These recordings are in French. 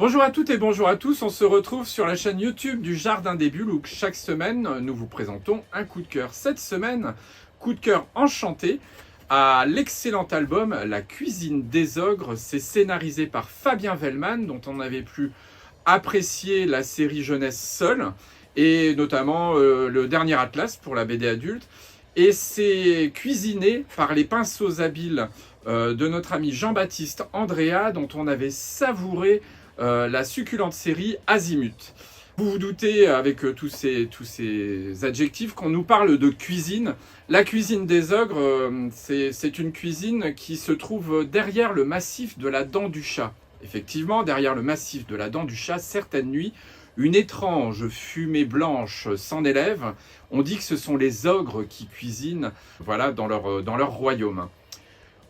Bonjour à toutes et bonjour à tous, on se retrouve sur la chaîne YouTube du Jardin des Bulles où chaque semaine nous vous présentons un coup de cœur. Cette semaine, coup de cœur enchanté à l'excellent album La cuisine des ogres. C'est scénarisé par Fabien Wellman dont on avait pu apprécier la série jeunesse seule et notamment le dernier Atlas pour la BD adulte. Et c'est cuisiné par les pinceaux habiles de notre ami Jean-Baptiste Andrea dont on avait savouré la succulente série Azimut. Vous vous doutez avec tous ces adjectifs qu'on nous parle de cuisine. La cuisine des ogres, c'est une cuisine qui se trouve derrière le massif de la dent du chat. Effectivement, derrière le massif de la dent du chat, certaines nuits, une étrange fumée blanche s'en élève. On dit que ce sont les ogres qui cuisinent, voilà, dans leur royaume.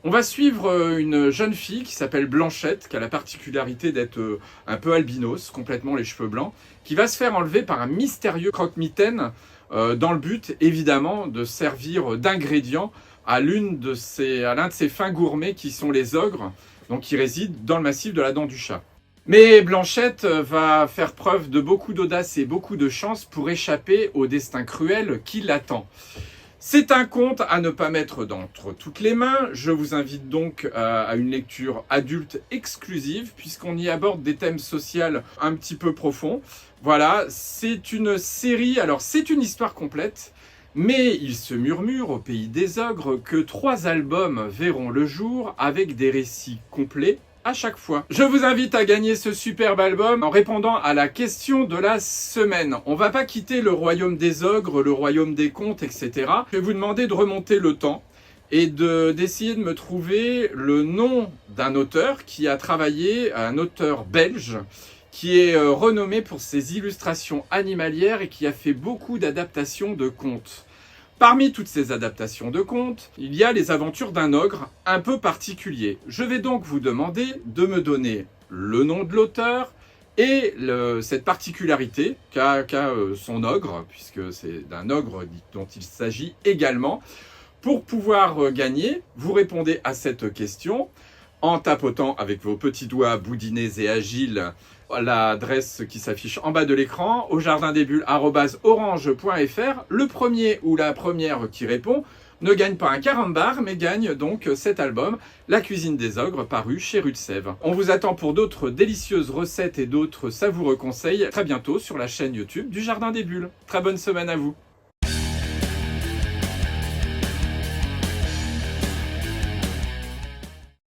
On va suivre une jeune fille qui s'appelle Blanchette, qui a la particularité d'être un peu albinos, complètement les cheveux blancs, qui va se faire enlever par un mystérieux croque-mitaine dans le but, évidemment, de servir d'ingrédient à l'un de ses fins gourmets qui sont les ogres, donc qui résident dans le massif de la dent du chat. Mais Blanchette va faire preuve de beaucoup d'audace et beaucoup de chance pour échapper au destin cruel qui l'attend. C'est un conte à ne pas mettre d'entre toutes les mains. Je vous invite donc à une lecture adulte exclusive puisqu'on y aborde des thèmes sociaux un petit peu profonds. Voilà, c'est une série, alors c'est une histoire complète, mais il se murmure au pays des ogres que 3 albums verront le jour avec des récits complets à chaque fois. Je vous invite à gagner ce superbe album en répondant à la question de la semaine. On va pas quitter le royaume des ogres, le royaume des contes, etc. Je vais vous demander de remonter le temps et d'essayer de me trouver le nom d'un auteur qui a travaillé, un auteur belge, qui est renommé pour ses illustrations animalières et qui a fait beaucoup d'adaptations de contes. Parmi toutes ces adaptations de contes, il y a les aventures d'un ogre un peu particulier. Je vais donc vous demander de me donner le nom de l'auteur et cette particularité qu'a son ogre, puisque c'est d'un ogre dont il s'agit également. Pour pouvoir gagner, vous répondez à cette question en tapotant avec vos petits doigts boudinés et agiles l'adresse qui s'affiche en bas de l'écran, au jardindesbulles@orange.fr. Le premier ou la première qui répond ne gagne pas un carambar, mais gagne donc cet album, La cuisine des ogres, paru chez Rue de Sèvres. On vous attend pour d'autres délicieuses recettes et d'autres savoureux conseils très bientôt sur la chaîne YouTube du Jardin des Bulles. Très bonne semaine à vous.